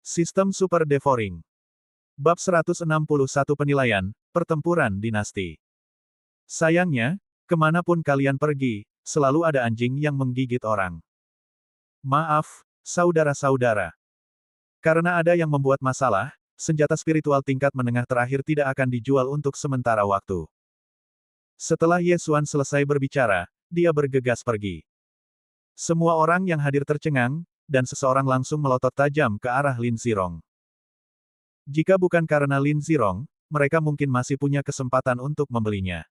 Sistem Super Devouring. Bab 161 Penilaian, Pertempuran Dinasti. Sayangnya, kemanapun kalian pergi, selalu ada anjing yang menggigit orang. Maaf, saudara-saudara. Karena ada yang membuat masalah, senjata spiritual tingkat menengah terakhir tidak akan dijual untuk sementara waktu. Setelah Ye Xuan selesai berbicara, dia bergegas pergi. Semua orang yang hadir tercengang, dan seseorang langsung melotot tajam ke arah Lin Zirong. Jika bukan karena Lin Zirong, mereka mungkin masih punya kesempatan untuk membelinya.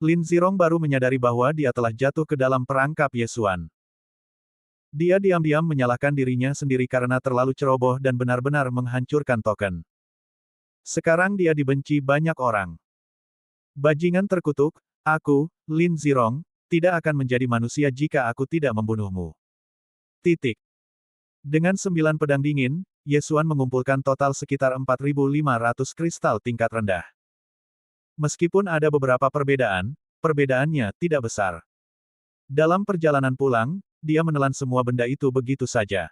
Lin Zirong baru menyadari bahwa dia telah jatuh ke dalam perangkap Ye Xuan. Dia diam-diam menyalahkan dirinya sendiri karena terlalu ceroboh dan benar-benar menghancurkan token. Sekarang dia dibenci banyak orang. Bajingan terkutuk, aku, Lin Zirong, tidak akan menjadi manusia jika aku tidak membunuhmu. Titik. Dengan 9 pedang dingin, Ye Xuan mengumpulkan total sekitar 4.500 kristal tingkat rendah. Meskipun ada beberapa perbedaan, perbedaannya tidak besar. Dalam perjalanan pulang, dia menelan semua benda itu begitu saja.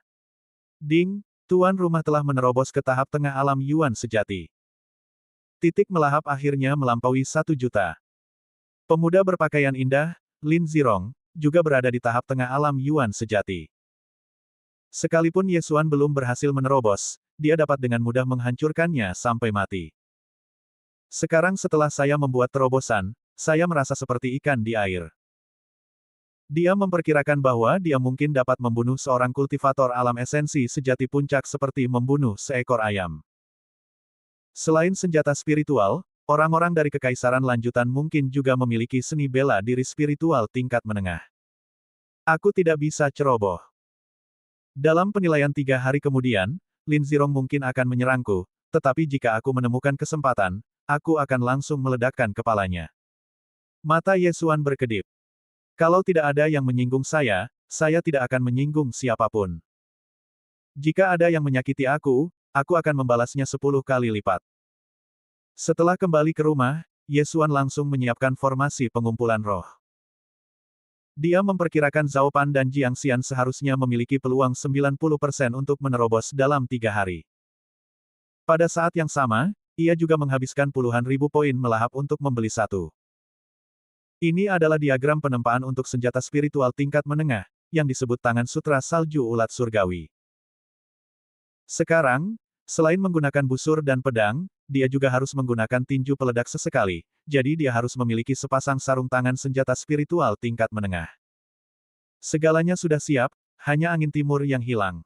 Ding, tuan rumah telah menerobos ke tahap tengah alam Yuan sejati. Titik melahap akhirnya melampaui 1 juta. Pemuda berpakaian indah, Lin Zirong, juga berada di tahap tengah alam Yuan sejati. Sekalipun Ye Xuan belum berhasil menerobos, dia dapat dengan mudah menghancurkannya sampai mati. Sekarang setelah saya membuat terobosan, saya merasa seperti ikan di air. Dia memperkirakan bahwa dia mungkin dapat membunuh seorang kultivator alam esensi sejati puncak seperti membunuh seekor ayam. Selain senjata spiritual, orang-orang dari kekaisaran lanjutan mungkin juga memiliki seni bela diri spiritual tingkat menengah. Aku tidak bisa ceroboh. Dalam penilaian 3 hari kemudian, Lin Zirong mungkin akan menyerangku, tetapi jika aku menemukan kesempatan, aku akan langsung meledakkan kepalanya. Mata Ye Xuan berkedip. Kalau tidak ada yang menyinggung saya tidak akan menyinggung siapapun. Jika ada yang menyakiti aku akan membalasnya 10 kali lipat. Setelah kembali ke rumah, Ye Xuan langsung menyiapkan formasi pengumpulan roh. Dia memperkirakan Zhao Pan dan Jiang Xian seharusnya memiliki peluang 90% untuk menerobos dalam 3 hari. Pada saat yang sama, ia juga menghabiskan puluhan ribu poin melahap untuk membeli satu. Ini adalah diagram penempaan untuk senjata spiritual tingkat menengah, yang disebut tangan sutra salju ulat surgawi. Sekarang, selain menggunakan busur dan pedang, dia juga harus menggunakan tinju peledak sesekali, jadi dia harus memiliki sepasang sarung tangan senjata spiritual tingkat menengah. Segalanya sudah siap, hanya angin timur yang hilang.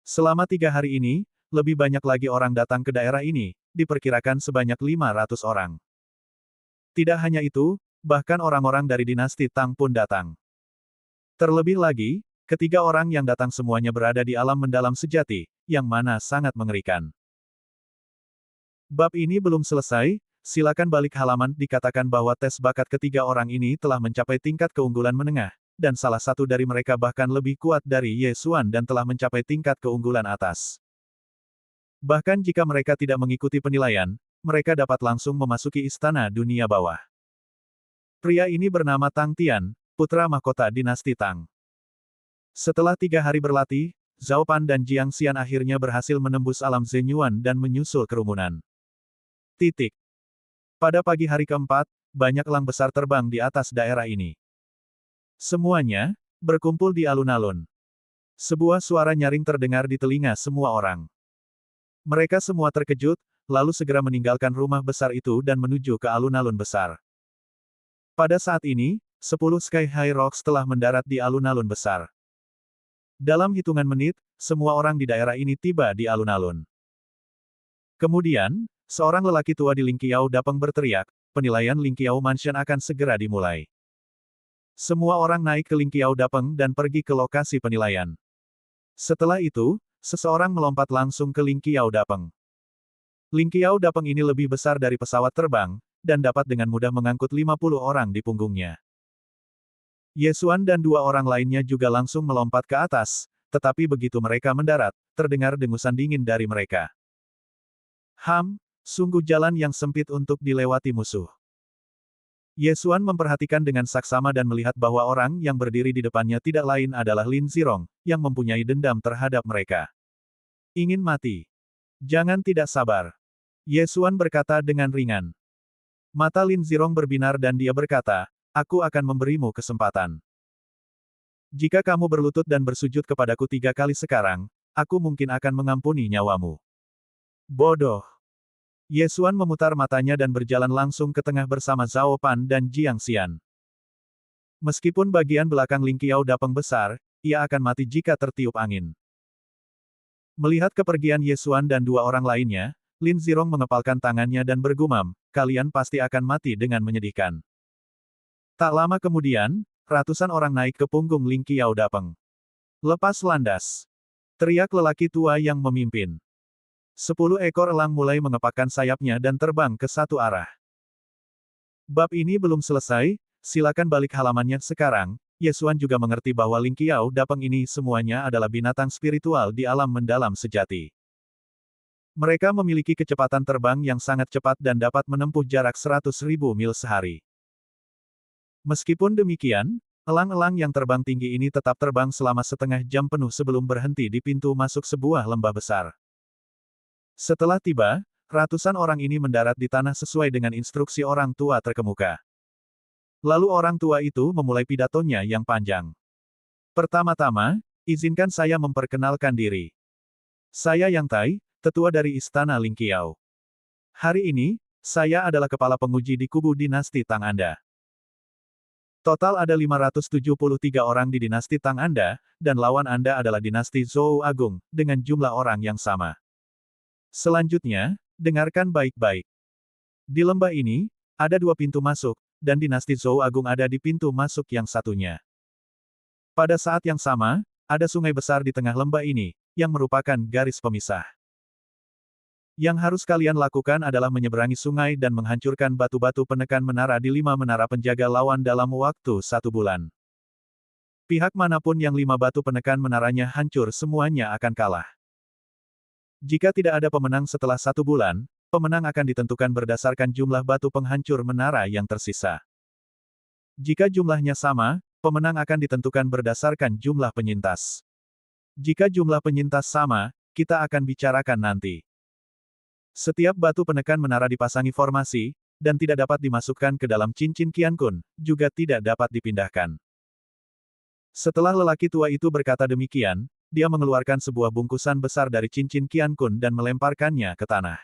Selama 3 hari ini, lebih banyak lagi orang datang ke daerah ini, diperkirakan sebanyak 500 orang. Tidak hanya itu, bahkan orang-orang dari dinasti Tang pun datang. Terlebih lagi, ketiga orang yang datang semuanya berada di alam mendalam sejati, yang mana sangat mengerikan. Bab ini belum selesai, silakan balik halaman. Dikatakan bahwa tes bakat ketiga orang ini telah mencapai tingkat keunggulan menengah, dan salah satu dari mereka bahkan lebih kuat dari Ye Xuan dan telah mencapai tingkat keunggulan atas. Bahkan jika mereka tidak mengikuti penilaian, mereka dapat langsung memasuki istana dunia bawah. Pria ini bernama Tang Tian, putra mahkota dinasti Tang. Setelah 3 hari berlatih, Zhao Pan dan Jiang Xian akhirnya berhasil menembus alam Zenyuan dan menyusul kerumunan. Titik. Pada pagi hari keempat, banyak elang besar terbang di atas daerah ini. Semuanya berkumpul di alun-alun. Sebuah suara nyaring terdengar di telinga semua orang. Mereka semua terkejut, lalu segera meninggalkan rumah besar itu dan menuju ke alun-alun besar. Pada saat ini, 10 Sky High Rocks telah mendarat di alun-alun besar. Dalam hitungan menit, semua orang di daerah ini tiba di alun-alun. Kemudian, seorang lelaki tua di Lingqiao Dapeng berteriak, penilaian Lingqiao Mansion akan segera dimulai. Semua orang naik ke Lingqiao Dapeng dan pergi ke lokasi penilaian. Setelah itu, seseorang melompat langsung ke Lingqiao Dapeng. Lingqiao Dapeng ini lebih besar dari pesawat terbang, dan dapat dengan mudah mengangkut 50 orang di punggungnya. Ye Xuan dan 2 orang lainnya juga langsung melompat ke atas, tetapi begitu mereka mendarat, terdengar dengusan dingin dari mereka. Sungguh jalan yang sempit untuk dilewati musuh. Ye Xuan memperhatikan dengan saksama dan melihat bahwa orang yang berdiri di depannya tidak lain adalah Lin Zirong, yang mempunyai dendam terhadap mereka. Ingin mati? Jangan tidak sabar. Ye Xuan berkata dengan ringan. Mata Lin Zirong berbinar dan dia berkata, aku akan memberimu kesempatan. Jika kamu berlutut dan bersujud kepadaku 3 kali sekarang, aku mungkin akan mengampuni nyawamu. Bodoh. Ye Xuan memutar matanya dan berjalan langsung ke tengah bersama Zhao Pan dan Jiang Xian. Meskipun bagian belakang Ling Qiao Dapeng besar, ia akan mati jika tertiup angin. Melihat kepergian Ye Xuan dan 2 orang lainnya, Lin Zirong mengepalkan tangannya dan bergumam, kalian pasti akan mati dengan menyedihkan. Tak lama kemudian, ratusan orang naik ke punggung Ling Qiao Dapeng. Lepas landas. Teriak lelaki tua yang memimpin. 10 ekor elang mulai mengepakkan sayapnya dan terbang ke satu arah. Bab ini belum selesai, silakan balik halamannya sekarang. Ye Xuan juga mengerti bahwa Ling Qiao Dapeng ini semuanya adalah binatang spiritual di alam mendalam sejati. Mereka memiliki kecepatan terbang yang sangat cepat dan dapat menempuh jarak 100.000 mil sehari. Meskipun demikian, elang-elang yang terbang tinggi ini tetap terbang selama setengah jam penuh sebelum berhenti di pintu masuk sebuah lembah besar. Setelah tiba, ratusan orang ini mendarat di tanah sesuai dengan instruksi orang tua terkemuka. Lalu orang tua itu memulai pidatonya yang panjang. Pertama-tama, izinkan saya memperkenalkan diri. Saya Yang Tai, tetua dari Istana Ling Qiao. Hari ini, saya adalah kepala penguji di kubu dinasti Tang Anda. Total ada 573 orang di dinasti Tang Anda, dan lawan Anda adalah dinasti Zhou Agung, dengan jumlah orang yang sama. Selanjutnya, dengarkan baik-baik. Di lembah ini, ada 2 pintu masuk, dan dinasti Zhou Agung ada di pintu masuk yang satunya. Pada saat yang sama, ada sungai besar di tengah lembah ini, yang merupakan garis pemisah. Yang harus kalian lakukan adalah menyeberangi sungai dan menghancurkan batu-batu penekan menara di 5 menara penjaga lawan dalam waktu 1 bulan. Pihak manapun yang 5 batu penekan menaranya hancur semuanya akan kalah. Jika tidak ada pemenang setelah 1 bulan, pemenang akan ditentukan berdasarkan jumlah batu penghancur menara yang tersisa. Jika jumlahnya sama, pemenang akan ditentukan berdasarkan jumlah penyintas. Jika jumlah penyintas sama, kita akan bicarakan nanti. Setiap batu penekan menara dipasangi formasi, dan tidak dapat dimasukkan ke dalam cincin Qiankun, juga tidak dapat dipindahkan. Setelah lelaki tua itu berkata demikian, dia mengeluarkan sebuah bungkusan besar dari cincin Qiankun dan melemparkannya ke tanah.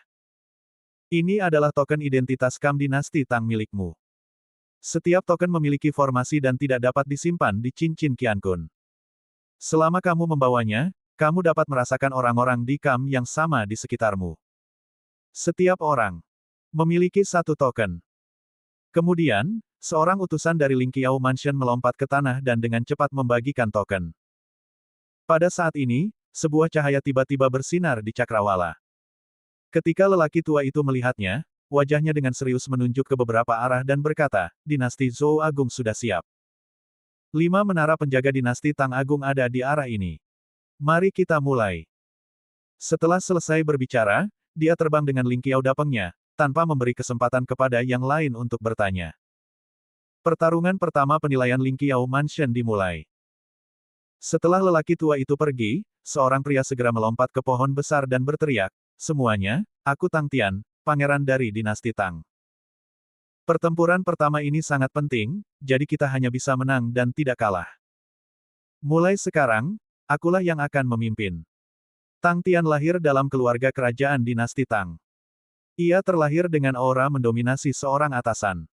Ini adalah token identitas Kam Dinasti Tang milikmu. Setiap token memiliki formasi dan tidak dapat disimpan di cincin Qiankun. Selama kamu membawanya, kamu dapat merasakan orang-orang di Kam yang sama di sekitarmu. Setiap orang memiliki 1 token. Kemudian, seorang utusan dari Ling Qiao Mansion melompat ke tanah dan dengan cepat membagikan token. Pada saat ini, sebuah cahaya tiba-tiba bersinar di cakrawala. Ketika lelaki tua itu melihatnya, wajahnya dengan serius menunjuk ke beberapa arah dan berkata, dinasti Zhou Agung sudah siap. 5 menara penjaga dinasti Tang Agung ada di arah ini. Mari kita mulai. Setelah selesai berbicara, dia terbang dengan Ling Qiao Dapengnya, tanpa memberi kesempatan kepada yang lain untuk bertanya. Pertarungan pertama penilaian Ling Qiao Mansion dimulai. Setelah lelaki tua itu pergi, seorang pria segera melompat ke pohon besar dan berteriak, semuanya, aku Tang Tian, pangeran dari dinasti Tang. Pertempuran pertama ini sangat penting, jadi kita hanya bisa menang dan tidak kalah. Mulai sekarang, akulah yang akan memimpin. Tang Tian lahir dalam keluarga kerajaan dinasti Tang. Ia terlahir dengan aura mendominasi seorang atasan.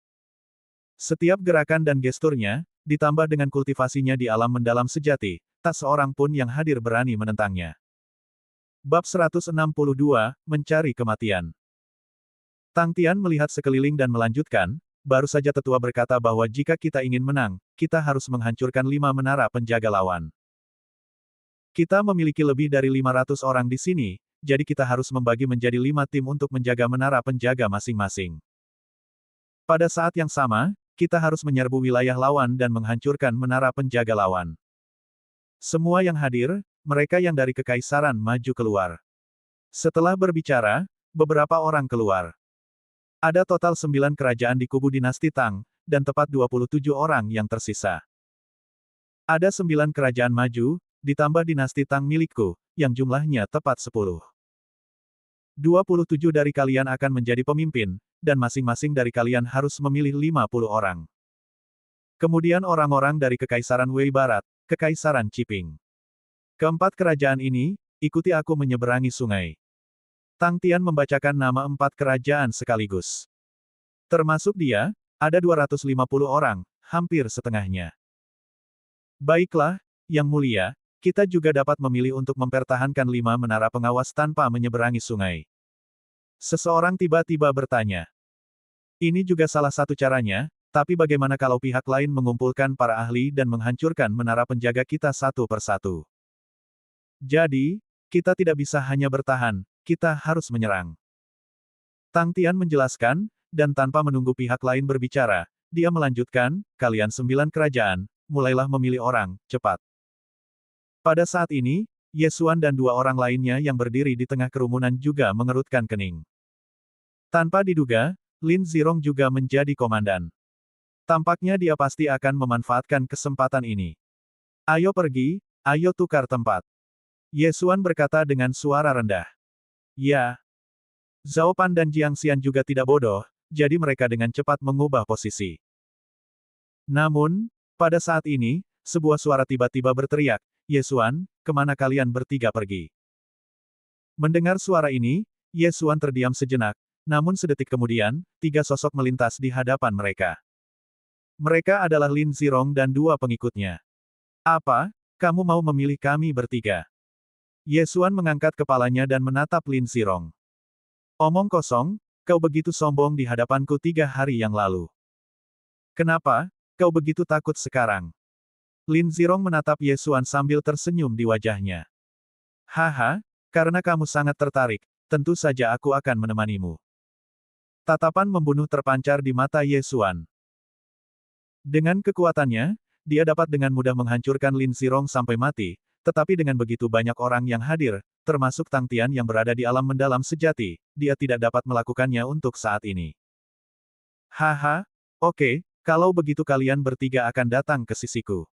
Setiap gerakan dan gesturnya, ditambah dengan kultivasinya di alam mendalam sejati, tak seorang pun yang hadir berani menentangnya. Bab 162, Mencari Kematian. Tang Tian melihat sekeliling dan melanjutkan, baru saja tetua berkata bahwa jika kita ingin menang, kita harus menghancurkan 5 menara penjaga lawan. Kita memiliki lebih dari 500 orang di sini, jadi kita harus membagi menjadi 5 tim untuk menjaga menara penjaga masing-masing. Pada saat yang sama, kita harus menyerbu wilayah lawan dan menghancurkan menara penjaga lawan. Semua yang hadir, mereka yang dari kekaisaran maju keluar. Setelah berbicara, beberapa orang keluar. Ada total 9 kerajaan di kubu dinasti Tang, dan tepat 27 orang yang tersisa. Ada 9 kerajaan maju, ditambah dinasti Tang milikku, yang jumlahnya tepat 10. 27 dari kalian akan menjadi pemimpin, dan masing-masing dari kalian harus memilih 50 orang. Kemudian orang-orang dari Kekaisaran Wei Barat, Kekaisaran Qiping. Keempat kerajaan ini, ikuti aku menyeberangi sungai. Tang Tian membacakan nama 4 kerajaan sekaligus. Termasuk dia, ada 250 orang, hampir setengahnya. Baiklah, Yang Mulia, kita juga dapat memilih untuk mempertahankan 5 menara pengawas tanpa menyeberangi sungai. Seseorang tiba-tiba bertanya. Ini juga salah satu caranya, tapi bagaimana kalau pihak lain mengumpulkan para ahli dan menghancurkan menara penjaga kita satu persatu? Jadi, kita tidak bisa hanya bertahan, kita harus menyerang. Tang Tian menjelaskan, dan tanpa menunggu pihak lain berbicara, dia melanjutkan, kalian 9 kerajaan, mulailah memilih orang, cepat. Pada saat ini, Ye Xuan dan 2 orang lainnya yang berdiri di tengah kerumunan juga mengerutkan kening. Tanpa diduga, Lin Zirong juga menjadi komandan. Tampaknya dia pasti akan memanfaatkan kesempatan ini. Ayo pergi, ayo tukar tempat. Ye Xuan berkata dengan suara rendah. Ya. Zhao Pan dan Jiang Xian juga tidak bodoh, jadi mereka dengan cepat mengubah posisi. Namun, pada saat ini, sebuah suara tiba-tiba berteriak, Ye Xuan, kemana kalian bertiga pergi? Mendengar suara ini, Ye Xuan terdiam sejenak, namun sedetik kemudian, 3 sosok melintas di hadapan mereka. Mereka adalah Lin Zirong dan 2 pengikutnya. Apa, kamu mau memilih kami bertiga? Ye Xuan mengangkat kepalanya dan menatap Lin Zirong. Omong kosong, kau begitu sombong di hadapanku 3 hari yang lalu. Kenapa, kau begitu takut sekarang? Lin Zirong menatap Ye Xuan sambil tersenyum di wajahnya. Haha, karena kamu sangat tertarik, tentu saja aku akan menemanimu. Tatapan membunuh terpancar di mata Ye Xuan. Dengan kekuatannya, dia dapat dengan mudah menghancurkan Lin Zirong sampai mati, tetapi dengan begitu banyak orang yang hadir, termasuk Tang Tian yang berada di alam mendalam sejati, dia tidak dapat melakukannya untuk saat ini. Haha, oke, kalau begitu kalian bertiga akan datang ke sisiku.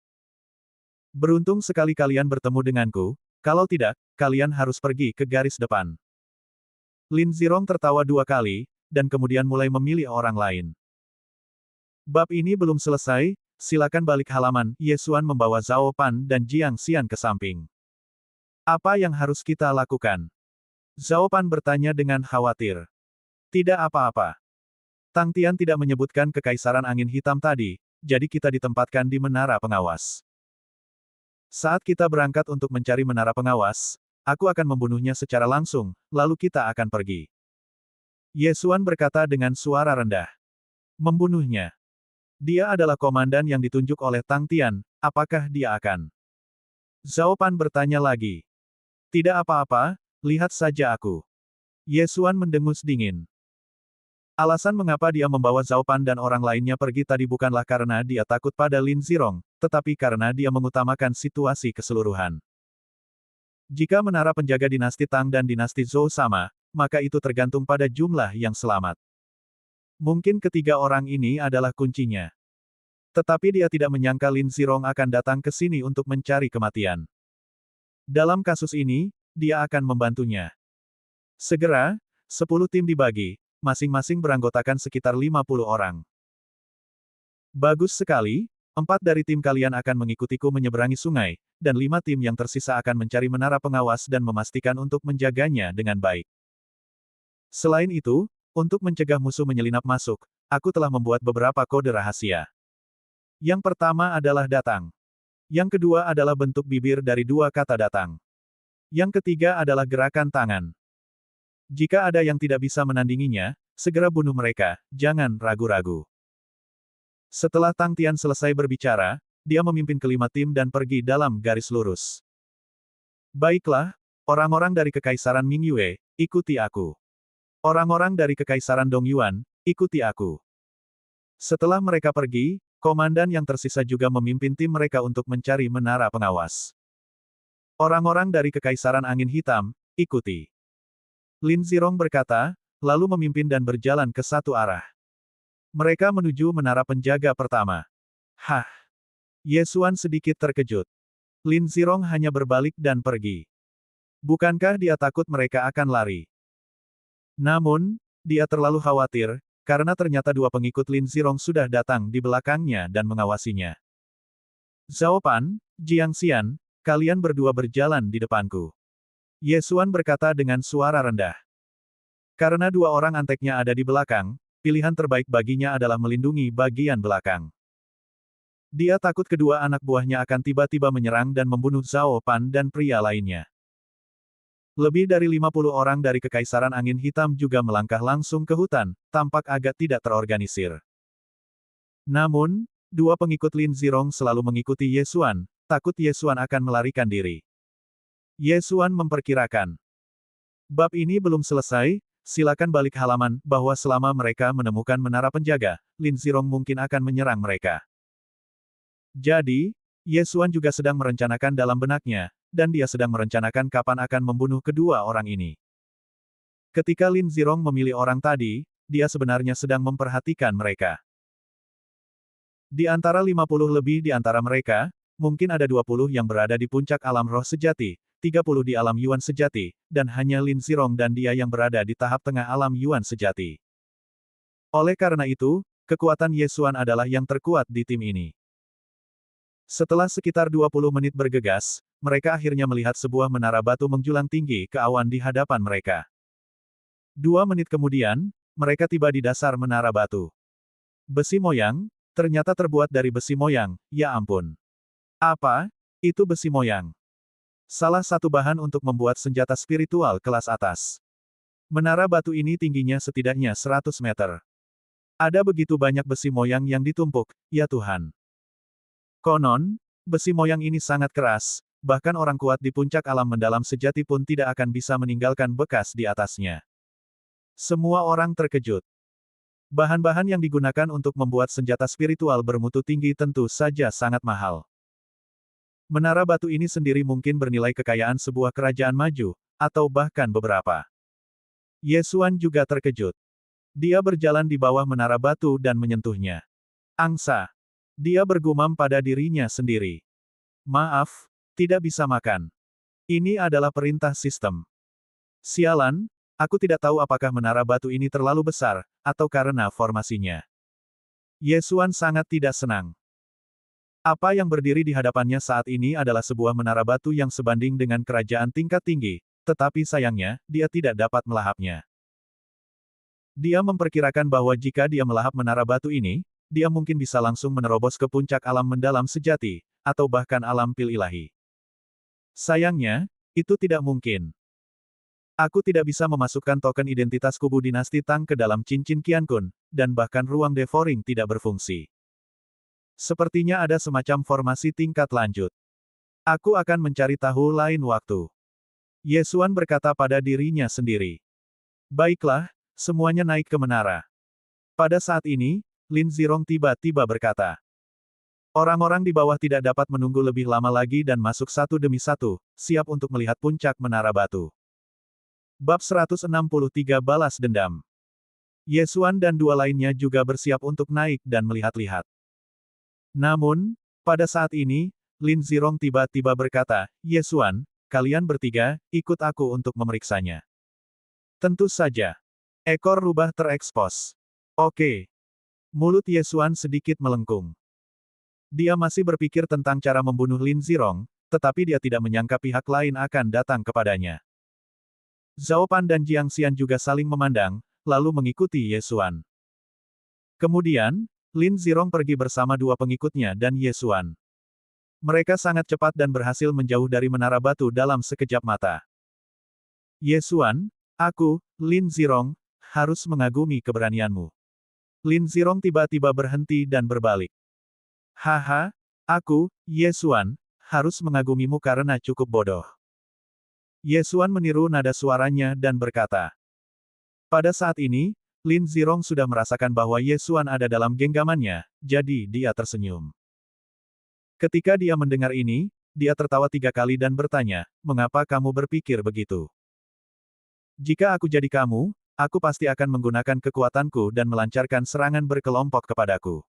Beruntung sekali kalian bertemu denganku, kalau tidak, kalian harus pergi ke garis depan. Lin Zirong tertawa 2 kali, dan kemudian mulai memilih orang lain. Bab ini belum selesai, silakan balik halaman, Ye Xuan membawa Zhao Pan dan Jiang Xian ke samping. Apa yang harus kita lakukan? Zhao Pan bertanya dengan khawatir. Tidak apa-apa. Tang Tian tidak menyebutkan kekaisaran angin hitam tadi, jadi kita ditempatkan di menara pengawas. Saat kita berangkat untuk mencari menara pengawas, aku akan membunuhnya secara langsung, lalu kita akan pergi. Ye Xuan berkata dengan suara rendah. Membunuhnya. Dia adalah komandan yang ditunjuk oleh Tang Tian, apakah dia akan? Zhao Pan bertanya lagi. Tidak apa-apa, lihat saja aku. Ye Xuan mendengus dingin. Alasan mengapa dia membawa Zhao Pan dan orang lainnya pergi tadi bukanlah karena dia takut pada Lin Zirong, tetapi karena dia mengutamakan situasi keseluruhan. Jika menara penjaga dinasti Tang dan dinasti Zhou sama, maka itu tergantung pada jumlah yang selamat. Mungkin ketiga orang ini adalah kuncinya. Tetapi dia tidak menyangka Lin Zirong akan datang ke sini untuk mencari kematian. Dalam kasus ini, dia akan membantunya. Segera, 10 tim dibagi, masing-masing beranggotakan sekitar 50 orang. Bagus sekali, 4 dari tim kalian akan mengikutiku menyeberangi sungai, dan 5 tim yang tersisa akan mencari menara pengawas dan memastikan untuk menjaganya dengan baik. Selain itu, untuk mencegah musuh menyelinap masuk, aku telah membuat beberapa kode rahasia. Yang pertama adalah datang. Yang kedua adalah bentuk bibir dari 2 kata datang. Yang ketiga adalah gerakan tangan. Jika ada yang tidak bisa menandinginya, segera bunuh mereka, jangan ragu-ragu. Setelah Tang Tian selesai berbicara, dia memimpin kelima tim dan pergi dalam garis lurus. Baiklah, orang-orang dari Kekaisaran Mingyue, ikuti aku. Orang-orang dari Kekaisaran Dongyuan, ikuti aku. Setelah mereka pergi, komandan yang tersisa juga memimpin tim mereka untuk mencari menara pengawas. Orang-orang dari Kekaisaran Angin Hitam, ikuti. Lin Zirong berkata, lalu memimpin dan berjalan ke satu arah. Mereka menuju menara penjaga pertama. Hah! Ye Xuan sedikit terkejut. Lin Zirong hanya berbalik dan pergi. Bukankah dia takut mereka akan lari? Namun, dia terlalu khawatir, karena ternyata dua pengikut Lin Zirong sudah datang di belakangnya dan mengawasinya. Zhao Pan, Jiang Xian, kalian berdua berjalan di depanku. Ye Xuan berkata dengan suara rendah. Karena dua orang anteknya ada di belakang, pilihan terbaik baginya adalah melindungi bagian belakang. Dia takut kedua anak buahnya akan tiba-tiba menyerang dan membunuh Zhao Pan dan pria lainnya. Lebih dari 50 orang dari Kekaisaran Angin Hitam juga melangkah langsung ke hutan, tampak agak tidak terorganisir. Namun, dua pengikut Lin Zirong selalu mengikuti Ye Xuan, takut Ye Xuan akan melarikan diri. Ye Xuan memperkirakan. Bab ini belum selesai, silakan balik halaman, bahwa selama mereka menemukan menara penjaga, Lin Zirong mungkin akan menyerang mereka. Jadi, Ye Xuan juga sedang merencanakan dalam benaknya, dan dia sedang merencanakan kapan akan membunuh kedua orang ini. Ketika Lin Zirong memilih orang tadi, dia sebenarnya sedang memperhatikan mereka. Di antara 50 lebih di antara mereka, mungkin ada 20 yang berada di puncak alam roh sejati, 30 di alam Yuan sejati, dan hanya Lin Zirong dan dia yang berada di tahap tengah alam Yuan sejati. Oleh karena itu, kekuatan Ye Xuan adalah yang terkuat di tim ini. Setelah sekitar 20 menit bergegas, mereka akhirnya melihat sebuah menara batu menjulang tinggi ke awan di hadapan mereka. 2 menit kemudian, mereka tiba di dasar menara batu. Besi moyang, ternyata terbuat dari besi moyang, ya ampun. Apa? Itu besi moyang. Salah satu bahan untuk membuat senjata spiritual kelas atas. Menara batu ini tingginya setidaknya 100 meter. Ada begitu banyak besi moyang yang ditumpuk, ya Tuhan. Konon, besi moyang ini sangat keras, bahkan orang kuat di puncak alam mendalam sejati pun tidak akan bisa meninggalkan bekas di atasnya. Semua orang terkejut. Bahan-bahan yang digunakan untuk membuat senjata spiritual bermutu tinggi tentu saja sangat mahal. Menara batu ini sendiri mungkin bernilai kekayaan sebuah kerajaan maju, atau bahkan beberapa. Ye Xuan juga terkejut. Dia berjalan di bawah menara batu dan menyentuhnya. Angsa. Dia bergumam pada dirinya sendiri. Maaf, tidak bisa makan. Ini adalah perintah sistem. Sialan, aku tidak tahu apakah menara batu ini terlalu besar, atau karena formasinya. Ye Xuan sangat tidak senang. Apa yang berdiri di hadapannya saat ini adalah sebuah menara batu yang sebanding dengan kerajaan tingkat tinggi, tetapi sayangnya, dia tidak dapat melahapnya. Dia memperkirakan bahwa jika dia melahap menara batu ini, dia mungkin bisa langsung menerobos ke puncak alam mendalam sejati, atau bahkan alam pil ilahi. Sayangnya, itu tidak mungkin. Aku tidak bisa memasukkan token identitas kubu dinasti Tang ke dalam cincin Qian Kun, dan bahkan ruang devouring tidak berfungsi. Sepertinya ada semacam formasi tingkat lanjut. Aku akan mencari tahu lain waktu. Ye Xuan berkata pada dirinya sendiri. Baiklah, semuanya naik ke menara. Pada saat ini, Lin Zirong tiba-tiba berkata. Orang-orang di bawah tidak dapat menunggu lebih lama lagi dan masuk satu demi satu, siap untuk melihat puncak menara batu. Bab 163 Balas Dendam. Ye Xuan dan dua lainnya juga bersiap untuk naik dan melihat-lihat. Namun, pada saat ini, Lin Zirong tiba-tiba berkata, Ye Xuan, kalian bertiga, ikut aku untuk memeriksanya. Tentu saja. Ekor rubah terekspos. Oke. Mulut Ye Xuan sedikit melengkung. Dia masih berpikir tentang cara membunuh Lin Zirong, tetapi dia tidak menyangka pihak lain akan datang kepadanya. Zhao Pan dan Jiang Xian juga saling memandang, lalu mengikuti Ye Xuan. Kemudian, Lin Zirong pergi bersama dua pengikutnya dan Ye Xuan. Mereka sangat cepat dan berhasil menjauh dari menara batu dalam sekejap mata. Ye Xuan, aku, Lin Zirong, harus mengagumi keberanianmu. Lin Zirong tiba-tiba berhenti dan berbalik. Haha, aku, Ye Xuan, harus mengagumimu karena cukup bodoh. Ye Xuan meniru nada suaranya dan berkata. Pada saat ini, Lin Zirong sudah merasakan bahwa Ye Xuan ada dalam genggamannya, jadi dia tersenyum. Ketika dia mendengar ini, dia tertawa 3 kali dan bertanya, mengapa kamu berpikir begitu? Jika aku jadi kamu, aku pasti akan menggunakan kekuatanku dan melancarkan serangan berkelompok kepadaku.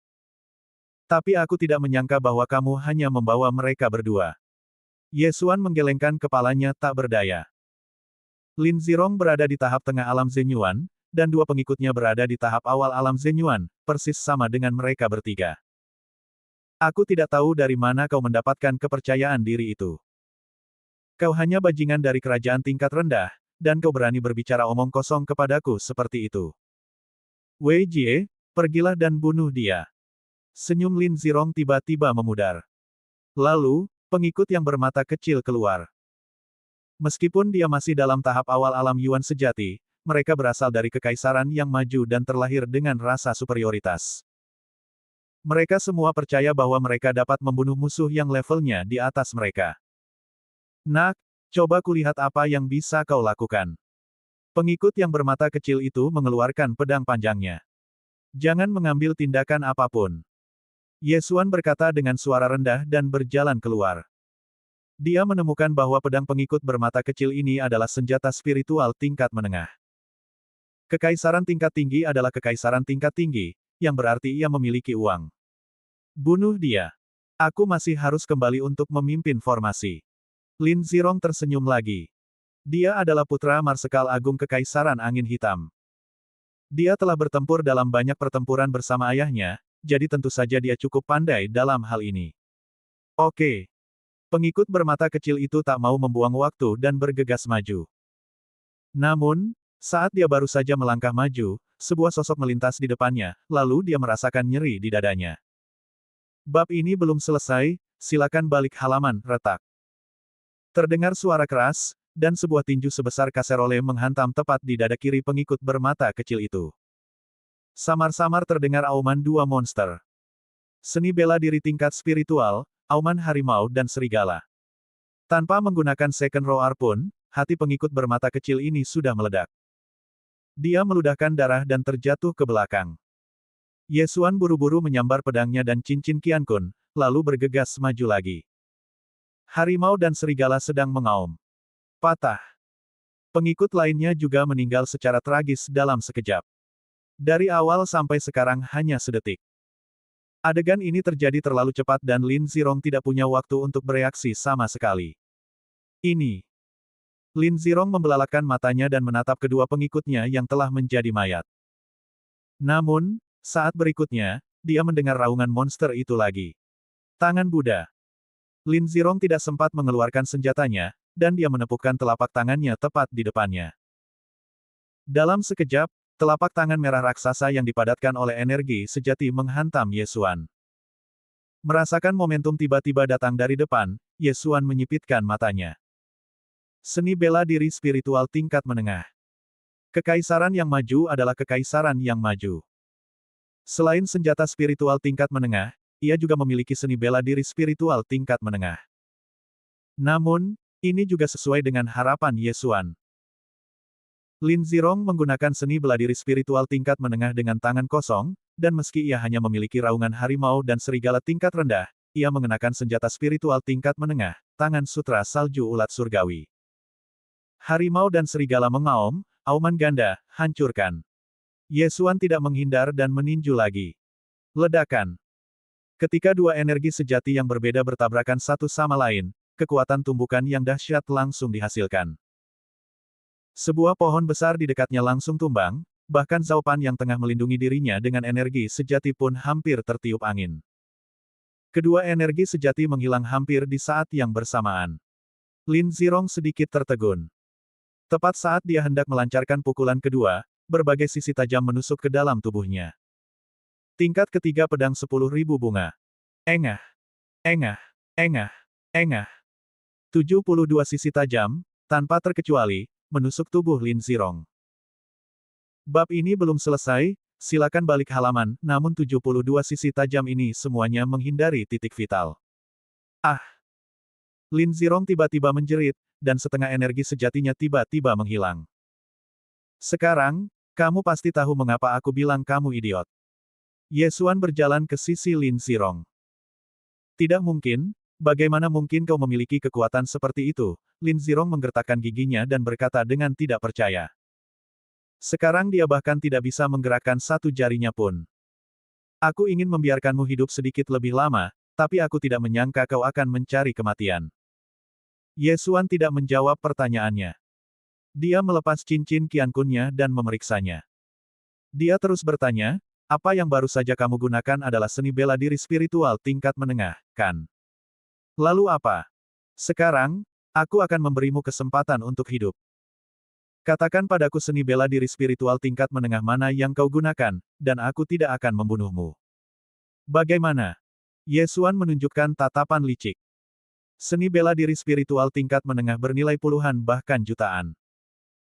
Tapi aku tidak menyangka bahwa kamu hanya membawa mereka berdua. Ye Xuan menggelengkan kepalanya tak berdaya. Lin Zirong berada di tahap tengah alam Zenyuan, dan dua pengikutnya berada di tahap awal alam Zenyuan, persis sama dengan mereka bertiga. Aku tidak tahu dari mana kau mendapatkan kepercayaan diri itu. Kau hanya bajingan dari kerajaan tingkat rendah, dan kau berani berbicara omong kosong kepadaku seperti itu. Wei Jie, pergilah dan bunuh dia. Senyum Lin Zirong tiba-tiba memudar. Lalu, pengikut yang bermata kecil keluar. Meskipun dia masih dalam tahap awal alam Yuan sejati, mereka berasal dari kekaisaran yang maju dan terlahir dengan rasa superioritas. Mereka semua percaya bahwa mereka dapat membunuh musuh yang levelnya di atas mereka. Nak, coba kulihat apa yang bisa kau lakukan. Pengikut yang bermata kecil itu mengeluarkan pedang panjangnya. Jangan mengambil tindakan apapun. Yesuan berkata dengan suara rendah dan berjalan keluar. Dia menemukan bahwa pedang pengikut bermata kecil ini adalah senjata spiritual tingkat menengah. Kekaisaran tingkat tinggi adalah kekaisaran tingkat tinggi, yang berarti ia memiliki uang. Bunuh dia. Aku masih harus kembali untuk memimpin formasi. Lin Zirong tersenyum lagi. Dia adalah putra Marsekal Agung Kekaisaran Angin Hitam. Dia telah bertempur dalam banyak pertempuran bersama ayahnya, jadi tentu saja dia cukup pandai dalam hal ini. Oke. Pengikut bermata kecil itu tak mau membuang waktu dan bergegas maju. Namun, saat dia baru saja melangkah maju, sebuah sosok melintas di depannya, lalu dia merasakan nyeri di dadanya. Bab ini belum selesai, silakan balik halaman, retak. Terdengar suara keras, dan sebuah tinju sebesar kaserole menghantam tepat di dada kiri pengikut bermata kecil itu. Samar-samar terdengar auman dua monster. Seni bela diri tingkat spiritual, auman harimau dan serigala. Tanpa menggunakan second roar pun, hati pengikut bermata kecil ini sudah meledak. Dia meludahkan darah dan terjatuh ke belakang. Yesuan buru-buru menyambar pedangnya dan cincin Qiankun, lalu bergegas maju lagi. Harimau dan serigala sedang mengaum. Patah. Pengikut lainnya juga meninggal secara tragis dalam sekejap. Dari awal sampai sekarang hanya sedetik. Adegan ini terjadi terlalu cepat dan Lin Zirong tidak punya waktu untuk bereaksi sama sekali. Ini. Lin Zirong membelalakan matanya dan menatap kedua pengikutnya yang telah menjadi mayat. Namun, saat berikutnya, dia mendengar raungan monster itu lagi. Tangan Buddha. Lin Zirong tidak sempat mengeluarkan senjatanya, dan dia menepukkan telapak tangannya tepat di depannya. Dalam sekejap, telapak tangan merah raksasa yang dipadatkan oleh energi sejati menghantam Yesuan. Merasakan momentum tiba-tiba datang dari depan, Yesuan menyipitkan matanya. Seni bela diri spiritual tingkat menengah. Kekaisaran yang maju adalah kekaisaran yang maju. Selain senjata spiritual tingkat menengah, ia juga memiliki seni bela diri spiritual tingkat menengah. Namun, ini juga sesuai dengan harapan Yesuan. Lin Zirong menggunakan seni bela diri spiritual tingkat menengah dengan tangan kosong, dan meski ia hanya memiliki raungan harimau dan serigala tingkat rendah, ia mengenakan senjata spiritual tingkat menengah, tangan sutra salju ulat surgawi. Harimau dan serigala mengaum, auman ganda, hancurkan. Yesuan tidak menghindar dan meninju lagi. Ledakan. Ketika dua energi sejati yang berbeda bertabrakan satu sama lain, kekuatan tumbukan yang dahsyat langsung dihasilkan. Sebuah pohon besar di dekatnya langsung tumbang, bahkan Zhao Pan yang tengah melindungi dirinya dengan energi sejati pun hampir tertiup angin. Kedua energi sejati menghilang hampir di saat yang bersamaan. Lin Zirong sedikit tertegun. Tepat saat dia hendak melancarkan pukulan kedua, berbagai sisi tajam menusuk ke dalam tubuhnya. Tingkat ketiga pedang 10.000 bunga. Engah. Engah. Engah. Engah. 72 sisi tajam, tanpa terkecuali, menusuk tubuh Lin Zirong. Bab ini belum selesai, silakan balik halaman, namun 72 sisi tajam ini semuanya menghindari titik vital. Ah! Lin Zirong tiba-tiba menjerit, dan setengah energi sejatinya tiba-tiba menghilang. Sekarang, kamu pasti tahu mengapa aku bilang kamu idiot. Yesuan berjalan ke sisi Lin Zirong. Tidak mungkin, bagaimana mungkin kau memiliki kekuatan seperti itu? Lin Zirong menggertakkan giginya dan berkata dengan tidak percaya. Sekarang dia bahkan tidak bisa menggerakkan satu jarinya pun. Aku ingin membiarkanmu hidup sedikit lebih lama, tapi aku tidak menyangka kau akan mencari kematian. Yesuan tidak menjawab pertanyaannya. Dia melepas cincin Qiankunnya dan memeriksanya. Dia terus bertanya, apa yang baru saja kamu gunakan adalah seni bela diri spiritual tingkat menengah, kan? Lalu apa? Sekarang, aku akan memberimu kesempatan untuk hidup. Katakan padaku seni bela diri spiritual tingkat menengah mana yang kau gunakan, dan aku tidak akan membunuhmu. Bagaimana? Ye Xuan menunjukkan tatapan licik. Seni bela diri spiritual tingkat menengah bernilai puluhan bahkan jutaan.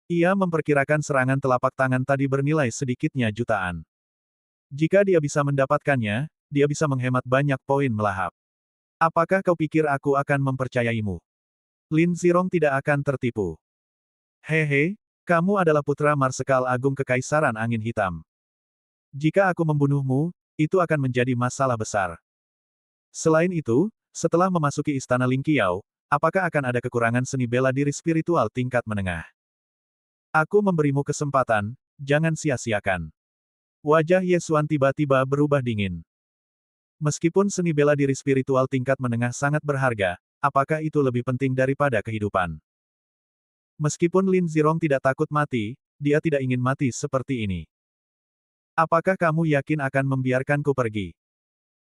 Ia memperkirakan serangan telapak tangan tadi bernilai sedikitnya jutaan. Jika dia bisa mendapatkannya, dia bisa menghemat banyak poin melahap. Apakah kau pikir aku akan mempercayaimu? Lin Zirong tidak akan tertipu. Hehe, kamu adalah putra Marsekal Agung Kekaisaran Angin Hitam. Jika aku membunuhmu, itu akan menjadi masalah besar. Selain itu, setelah memasuki istana Ling Qiao, apakah akan ada kekurangan seni bela diri spiritual tingkat menengah? Aku memberimu kesempatan, jangan sia-siakan. Wajah Ye Xuan tiba-tiba berubah dingin. Meskipun seni bela diri spiritual tingkat menengah sangat berharga, apakah itu lebih penting daripada kehidupan? Meskipun Lin Zirong tidak takut mati, dia tidak ingin mati seperti ini. Apakah kamu yakin akan membiarkanku pergi?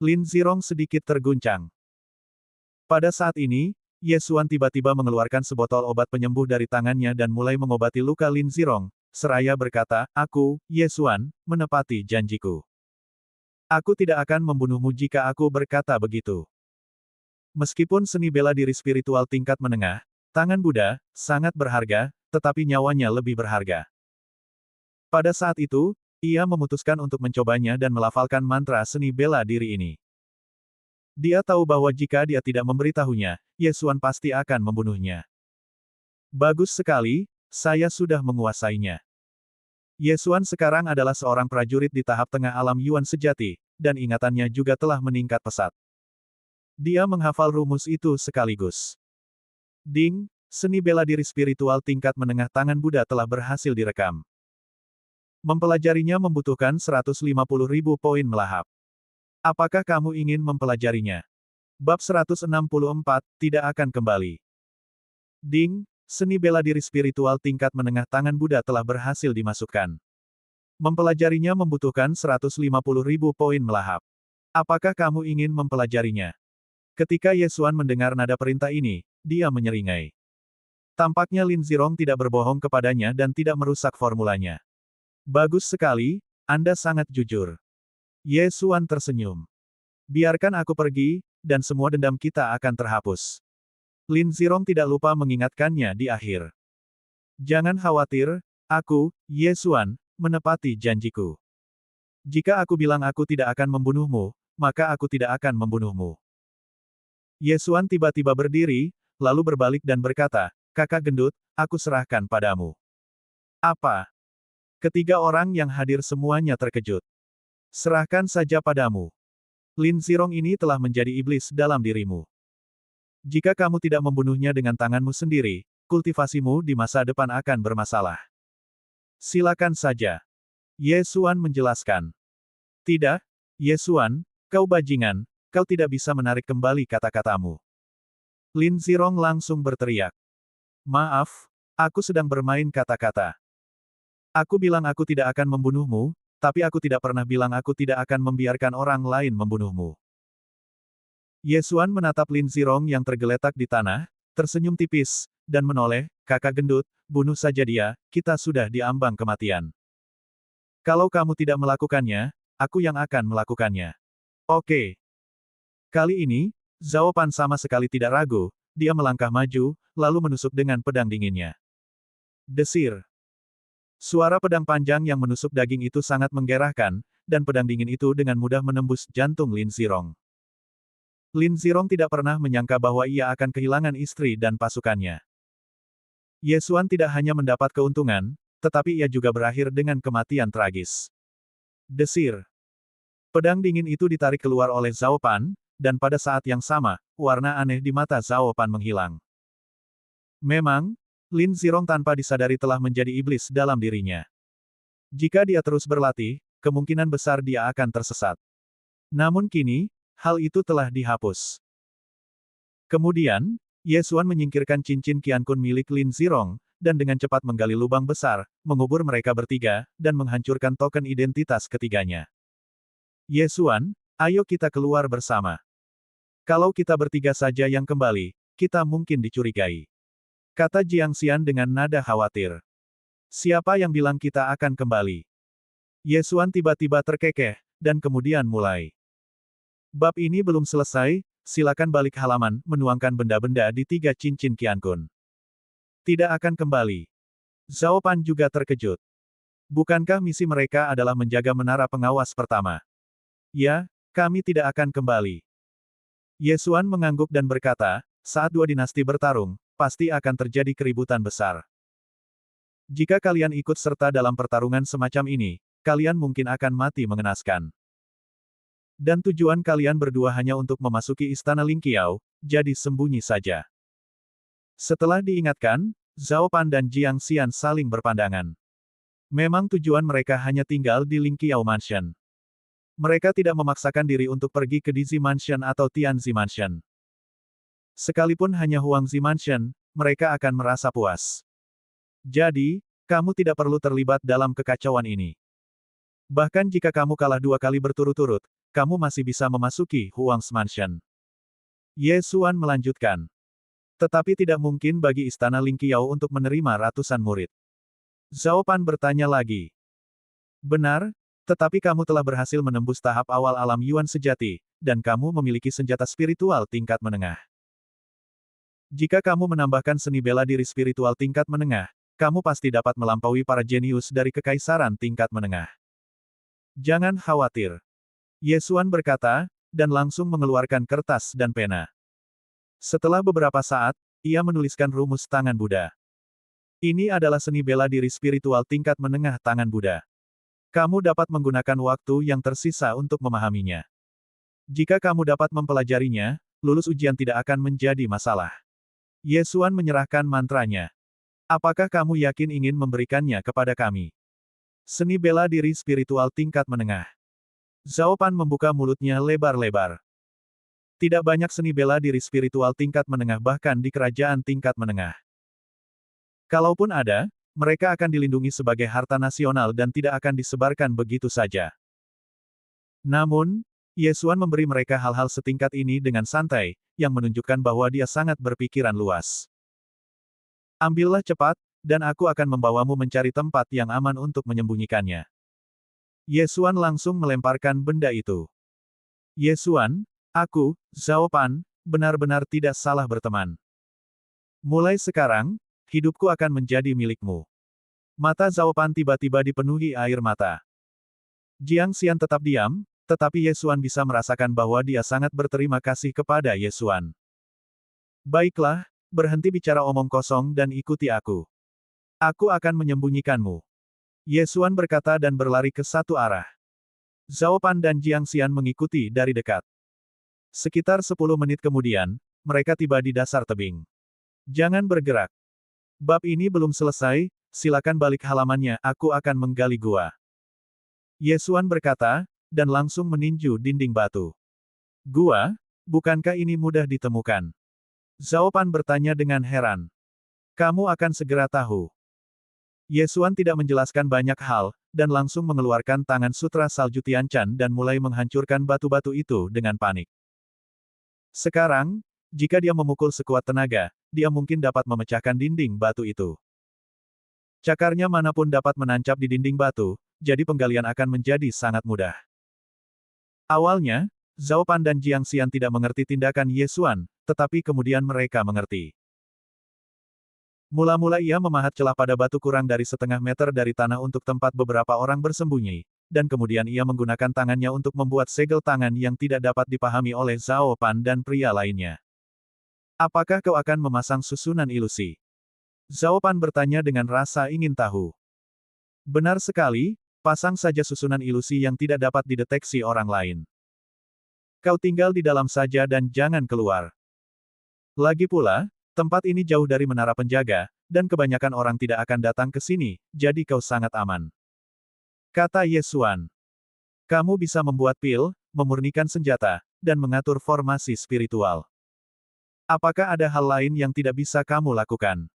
Lin Zirong sedikit terguncang. Pada saat ini, Ye Xuan tiba-tiba mengeluarkan sebotol obat penyembuh dari tangannya dan mulai mengobati luka Lin Zirong, seraya berkata, aku, Ye Xuan, menepati janjiku. Aku tidak akan membunuhmu jika aku berkata begitu. Meskipun seni bela diri spiritual tingkat menengah, tangan Buddha, sangat berharga, tetapi nyawanya lebih berharga. Pada saat itu, ia memutuskan untuk mencobanya dan melafalkan mantra seni bela diri ini. Dia tahu bahwa jika dia tidak memberitahunya, Ye Xuan pasti akan membunuhnya. Bagus sekali, saya sudah menguasainya. Ye Xuan sekarang adalah seorang prajurit di tahap tengah alam Yuan sejati, dan ingatannya juga telah meningkat pesat. Dia menghafal rumus itu sekaligus. Ding, seni bela diri spiritual tingkat menengah tangan Buddha telah berhasil direkam. Mempelajarinya membutuhkan 150.000 poin melahap. Apakah kamu ingin mempelajarinya? Bab 164, tidak akan kembali. Ding, seni bela diri spiritual tingkat menengah tangan Buddha telah berhasil dimasukkan. Mempelajarinya membutuhkan 150.000 poin melahap. Apakah kamu ingin mempelajarinya? Ketika Ye Xuan mendengar nada perintah ini, dia menyeringai. Tampaknya Lin Zirong tidak berbohong kepadanya dan tidak merusak formulanya. Bagus sekali, Anda sangat jujur. Ye Xuan tersenyum. Biarkan aku pergi, dan semua dendam kita akan terhapus. Lin Zirong tidak lupa mengingatkannya di akhir. Jangan khawatir, aku, Ye Xuan, menepati janjiku. Jika aku bilang aku tidak akan membunuhmu, maka aku tidak akan membunuhmu. Ye Xuan tiba-tiba berdiri, lalu berbalik dan berkata, Kakak gendut, aku serahkan padamu. Apa? Ketiga orang yang hadir semuanya terkejut. Serahkan saja padamu. Lin Zirong ini telah menjadi iblis dalam dirimu. Jika kamu tidak membunuhnya dengan tanganmu sendiri, kultivasimu di masa depan akan bermasalah. Silakan saja. Ye Xuan menjelaskan. Tidak, Ye Xuan, kau bajingan, kau tidak bisa menarik kembali kata-katamu. Lin Zirong langsung berteriak. Maaf, aku sedang bermain kata-kata. Aku bilang aku tidak akan membunuhmu, tapi aku tidak pernah bilang aku tidak akan membiarkan orang lain membunuhmu. Ye Xuan menatap Lin Zirong yang tergeletak di tanah, tersenyum tipis, dan menoleh, kakak gendut, bunuh saja dia, kita sudah di ambang kematian. Kalau kamu tidak melakukannya, aku yang akan melakukannya. Oke. Kali ini, Zhao Pan sama sekali tidak ragu, dia melangkah maju, lalu menusuk dengan pedang dinginnya. Desir. Suara pedang panjang yang menusuk daging itu sangat menggerahkan, dan pedang dingin itu dengan mudah menembus jantung Lin Zirong. Lin Zirong tidak pernah menyangka bahwa ia akan kehilangan istri dan pasukannya. Ye Xuan tidak hanya mendapat keuntungan, tetapi ia juga berakhir dengan kematian tragis. Desir. Pedang dingin itu ditarik keluar oleh Zhao Pan, dan pada saat yang sama, warna aneh di mata Zhao Pan menghilang. Memang, Lin Zirong tanpa disadari telah menjadi iblis dalam dirinya. Jika dia terus berlatih, kemungkinan besar dia akan tersesat. Namun kini, hal itu telah dihapus. Kemudian, Ye Xuan menyingkirkan cincin Qiankun milik Lin Zirong, dan dengan cepat menggali lubang besar, mengubur mereka bertiga, dan menghancurkan token identitas ketiganya. Ye Xuan, ayo kita keluar bersama. Kalau kita bertiga saja yang kembali, kita mungkin dicurigai. Kata Jiang Xian dengan nada khawatir. Siapa yang bilang kita akan kembali? Ye Xuan tiba-tiba terkekeh, dan kemudian mulai. Bab ini belum selesai, silakan balik halaman, menuangkan benda-benda di 3 cincin Qiankun. Tidak akan kembali. Zhao Pan juga terkejut. Bukankah misi mereka adalah menjaga menara pengawas pertama? Ya, kami tidak akan kembali. Ye Xuan mengangguk dan berkata, saat dua dinasti bertarung, pasti akan terjadi keributan besar. Jika kalian ikut serta dalam pertarungan semacam ini, kalian mungkin akan mati mengenaskan. Dan tujuan kalian berdua hanya untuk memasuki istana Ling Qiao, jadi sembunyi saja. Setelah diingatkan, Zhao Pan dan Jiang Xian saling berpandangan. Memang tujuan mereka hanya tinggal di Ling Qiao Mansion. Mereka tidak memaksakan diri untuk pergi ke Dizi Mansion atau Tianzi Mansion. Sekalipun hanya Huangzi Mansion, mereka akan merasa puas. Jadi, kamu tidak perlu terlibat dalam kekacauan ini. Bahkan jika kamu kalah 2 kali berturut-turut, kamu masih bisa memasuki Huang's Mansion. Ye Xuan melanjutkan. Tetapi tidak mungkin bagi Istana Ling Qiao untuk menerima ratusan murid. Zhao Pan bertanya lagi. Benar, tetapi kamu telah berhasil menembus tahap awal alam Yuan sejati, dan kamu memiliki senjata spiritual tingkat menengah. Jika kamu menambahkan seni bela diri spiritual tingkat menengah, kamu pasti dapat melampaui para jenius dari kekaisaran tingkat menengah. Jangan khawatir. Ye Xuan berkata, dan langsung mengeluarkan kertas dan pena. Setelah beberapa saat, ia menuliskan rumus tangan Buddha. Ini adalah seni bela diri spiritual tingkat menengah tangan Buddha. Kamu dapat menggunakan waktu yang tersisa untuk memahaminya. Jika kamu dapat mempelajarinya, lulus ujian tidak akan menjadi masalah. Ye Xuan menyerahkan mantranya. Apakah kamu yakin ingin memberikannya kepada kami? Seni bela diri spiritual tingkat menengah. Zhao Pan membuka mulutnya lebar-lebar. Tidak banyak seni bela diri spiritual tingkat menengah bahkan di kerajaan tingkat menengah. Kalaupun ada, mereka akan dilindungi sebagai harta nasional dan tidak akan disebarkan begitu saja. Namun, Ye Xuan memberi mereka hal-hal setingkat ini dengan santai, yang menunjukkan bahwa dia sangat berpikiran luas. Ambillah cepat, dan aku akan membawamu mencari tempat yang aman untuk menyembunyikannya. Ye Xuan langsung melemparkan benda itu. Ye Xuan, aku, Zhao Pan, benar-benar tidak salah berteman. Mulai sekarang, hidupku akan menjadi milikmu. Mata Zhao Pan tiba-tiba dipenuhi air mata. Jiang Xian tetap diam, tetapi Ye Xuan bisa merasakan bahwa dia sangat berterima kasih kepada Ye Xuan. Baiklah, berhenti bicara omong kosong dan ikuti aku. Aku akan menyembunyikanmu. Ye Xuan berkata dan berlari ke satu arah. Zhao Pan dan Jiang Xian mengikuti dari dekat. Sekitar 10 menit kemudian, mereka tiba di dasar tebing. Jangan bergerak. Bab ini belum selesai, silakan balik halamannya, aku akan menggali gua. Ye Xuan berkata, dan langsung meninju dinding batu. Gua? Bukankah ini mudah ditemukan? Zhao Pan bertanya dengan heran. Kamu akan segera tahu. Ye Xuan tidak menjelaskan banyak hal, dan langsung mengeluarkan tangan sutra salju Tianchan dan mulai menghancurkan batu-batu itu dengan panik. Sekarang, jika dia memukul sekuat tenaga, dia mungkin dapat memecahkan dinding batu itu. Cakarnya manapun dapat menancap di dinding batu, jadi penggalian akan menjadi sangat mudah. Awalnya, Zhao Pan dan Jiang Xian tidak mengerti tindakan Ye Xuan, tetapi kemudian mereka mengerti. Mula-mula ia memahat celah pada batu kurang dari setengah meter dari tanah untuk tempat beberapa orang bersembunyi, dan kemudian ia menggunakan tangannya untuk membuat segel tangan yang tidak dapat dipahami oleh Zhao Pan dan pria lainnya. Apakah kau akan memasang susunan ilusi? Zhao Pan bertanya dengan rasa ingin tahu. Benar sekali, pasang saja susunan ilusi yang tidak dapat dideteksi orang lain. Kau tinggal di dalam saja dan jangan keluar. Lagi pula, tempat ini jauh dari menara penjaga, dan kebanyakan orang tidak akan datang ke sini, jadi kau sangat aman. Kata Ye Xuan. Kamu bisa membuat pil, memurnikan senjata, dan mengatur formasi spiritual. Apakah ada hal lain yang tidak bisa kamu lakukan?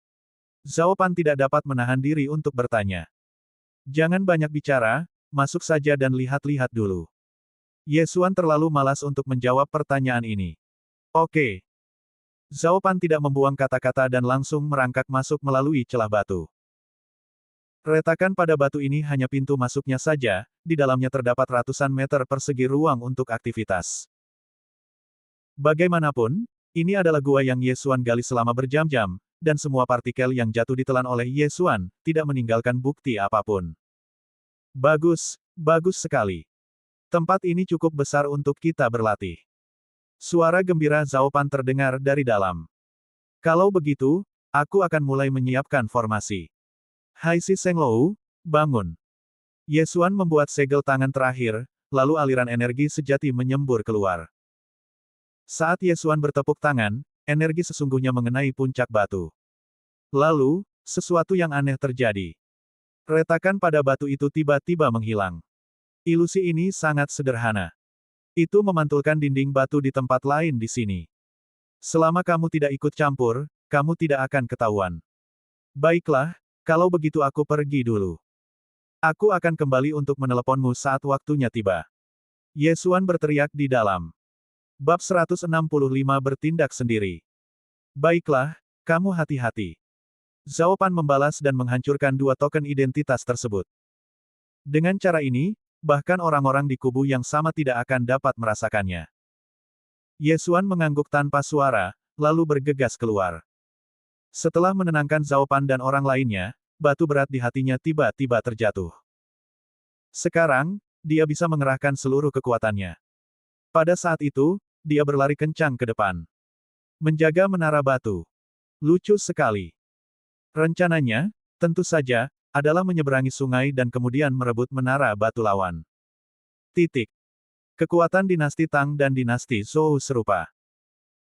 Zhao Pan tidak dapat menahan diri untuk bertanya. Jangan banyak bicara, masuk saja dan lihat-lihat dulu. Ye Xuan terlalu malas untuk menjawab pertanyaan ini. Oke. Zhao Pan tidak membuang kata-kata dan langsung merangkak masuk melalui celah batu. Retakan pada batu ini hanya pintu masuknya saja, di dalamnya terdapat ratusan meter persegi ruang untuk aktivitas. Bagaimanapun, ini adalah gua yang Ye Xuan gali selama berjam-jam, dan semua partikel yang jatuh ditelan oleh Ye Xuan, tidak meninggalkan bukti apapun. Bagus, bagus sekali. Tempat ini cukup besar untuk kita berlatih. Suara gembira Zhao Pan terdengar dari dalam. Kalau begitu, aku akan mulai menyiapkan formasi. Hai si Senglou, bangun. Ye Xuan membuat segel tangan terakhir, lalu aliran energi sejati menyembur keluar. Saat Ye Xuan bertepuk tangan, energi sesungguhnya mengenai puncak batu. Lalu, sesuatu yang aneh terjadi. Retakan pada batu itu tiba-tiba menghilang. Ilusi ini sangat sederhana. Itu memantulkan dinding batu di tempat lain di sini. Selama kamu tidak ikut campur, kamu tidak akan ketahuan. Baiklah, kalau begitu aku pergi dulu. Aku akan kembali untuk meneleponmu saat waktunya tiba. Ye Xuan berteriak di dalam. Bab 165 bertindak sendiri. Baiklah, kamu hati-hati. Zhao Pan membalas dan menghancurkan dua token identitas tersebut. Dengan cara ini, bahkan orang-orang di kubu yang sama tidak akan dapat merasakannya. Ye Xuan mengangguk tanpa suara, lalu bergegas keluar. Setelah menenangkan Zhao Pan dan orang lainnya, batu berat di hatinya tiba-tiba terjatuh. Sekarang, dia bisa mengerahkan seluruh kekuatannya. Pada saat itu, dia berlari kencang ke depan. Menjaga menara batu. Lucu sekali. Rencananya, tentu saja, adalah menyeberangi sungai dan kemudian merebut menara batu lawan. Titik. Kekuatan dinasti Tang dan dinasti Zhou serupa.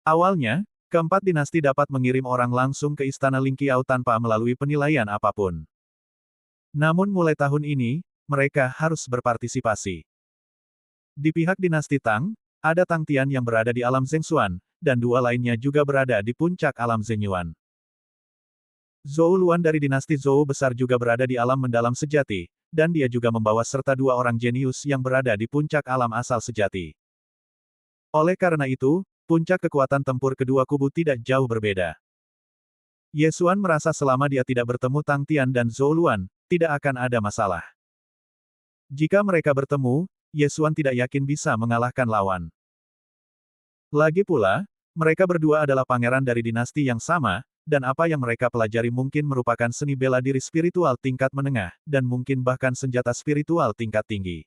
Awalnya, keempat dinasti dapat mengirim orang langsung ke Istana Lingqiao tanpa melalui penilaian apapun. Namun mulai tahun ini, mereka harus berpartisipasi. Di pihak dinasti Tang, ada Tang Tian yang berada di alam Zhengxuan, dan dua lainnya juga berada di puncak alam Zhengyuan. Zhou Luan dari dinasti Zhou besar juga berada di alam mendalam sejati, dan dia juga membawa serta dua orang jenius yang berada di puncak alam asal sejati. Oleh karena itu, puncak kekuatan tempur kedua kubu tidak jauh berbeda. Ye Xuan merasa selama dia tidak bertemu Tang Tian dan Zhou Luan, tidak akan ada masalah. Jika mereka bertemu, Ye Xuan tidak yakin bisa mengalahkan lawan. Lagi pula, mereka berdua adalah pangeran dari dinasti yang sama, dan apa yang mereka pelajari mungkin merupakan seni bela diri spiritual tingkat menengah, dan mungkin bahkan senjata spiritual tingkat tinggi.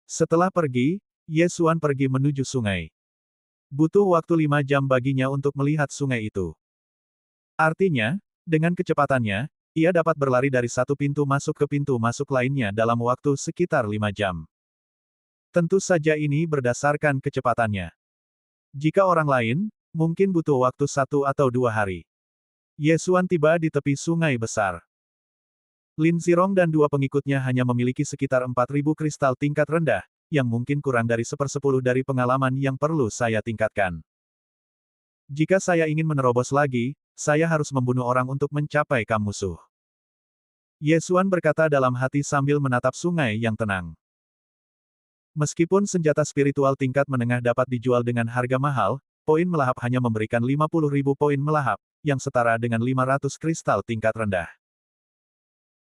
Setelah pergi, Ye Xuan pergi menuju sungai. Butuh waktu 5 jam baginya untuk melihat sungai itu. Artinya, dengan kecepatannya, ia dapat berlari dari satu pintu masuk ke pintu masuk lainnya dalam waktu sekitar 5 jam. Tentu saja ini berdasarkan kecepatannya. Jika orang lain, mungkin butuh waktu 1 atau 2 hari. Ye Xuan tiba di tepi sungai besar. Lin Zirong dan dua pengikutnya hanya memiliki sekitar 4.000 kristal tingkat rendah, yang mungkin kurang dari 1/10 dari pengalaman yang perlu saya tingkatkan. Jika saya ingin menerobos lagi, saya harus membunuh orang untuk mencapai kam musuh. Ye Xuan berkata dalam hati sambil menatap sungai yang tenang. Meskipun senjata spiritual tingkat menengah dapat dijual dengan harga mahal, poin melahap hanya memberikan 50.000 poin melahap, yang setara dengan 500 kristal tingkat rendah.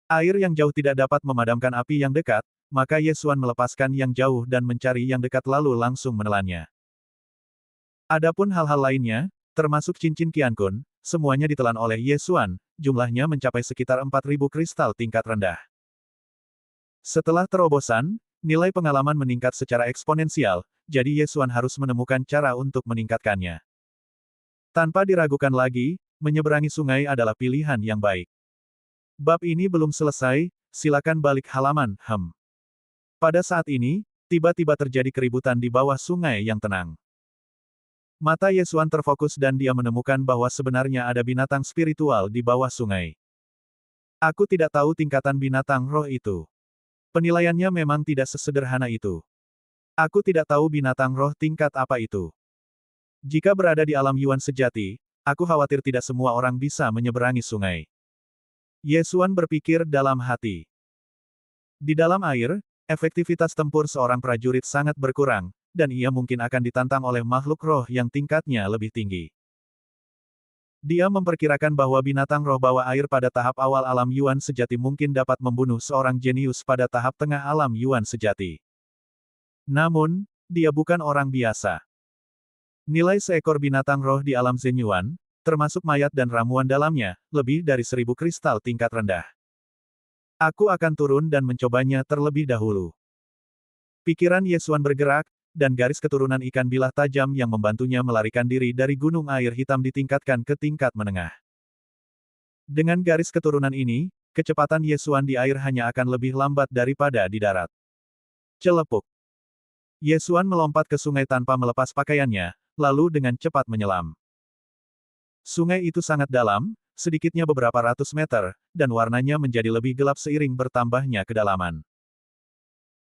Air yang jauh tidak dapat memadamkan api yang dekat, maka Ye Xuan melepaskan yang jauh dan mencari yang dekat lalu langsung menelannya. Adapun hal-hal lainnya, termasuk cincin Qiankun, semuanya ditelan oleh Ye Xuan, jumlahnya mencapai sekitar 4.000 kristal tingkat rendah. Setelah terobosan, nilai pengalaman meningkat secara eksponensial, jadi Ye Xuan harus menemukan cara untuk meningkatkannya. Tanpa diragukan lagi, menyeberangi sungai adalah pilihan yang baik. Bab ini belum selesai, silakan balik halaman, Pada saat ini, tiba-tiba terjadi keributan di bawah sungai yang tenang. Mata Ye Xuan terfokus dan dia menemukan bahwa sebenarnya ada binatang spiritual di bawah sungai. Aku tidak tahu tingkatan binatang roh itu. Penilaiannya memang tidak sesederhana itu. Aku tidak tahu binatang roh tingkat apa itu. Jika berada di alam Yuan sejati, aku khawatir tidak semua orang bisa menyeberangi sungai. Ye Xuan berpikir dalam hati. Di dalam air, efektivitas tempur seorang prajurit sangat berkurang, dan ia mungkin akan ditantang oleh makhluk roh yang tingkatnya lebih tinggi. Dia memperkirakan bahwa binatang roh bawah air pada tahap awal alam Yuan sejati mungkin dapat membunuh seorang jenius pada tahap tengah alam Yuan sejati. Namun, dia bukan orang biasa. Nilai seekor binatang roh di alam Zen Yuan, termasuk mayat dan ramuan dalamnya, lebih dari 1000 kristal tingkat rendah. Aku akan turun dan mencobanya terlebih dahulu. Pikiran Ye Xuan bergerak, dan garis keturunan ikan bilah tajam yang membantunya melarikan diri dari gunung air hitam ditingkatkan ke tingkat menengah. Dengan garis keturunan ini, kecepatan Ye Xuan di air hanya akan lebih lambat daripada di darat. Celepuk. Ye Xuan melompat ke sungai tanpa melepas pakaiannya, lalu dengan cepat menyelam. Sungai itu sangat dalam, sedikitnya beberapa ratus meter, dan warnanya menjadi lebih gelap seiring bertambahnya kedalaman.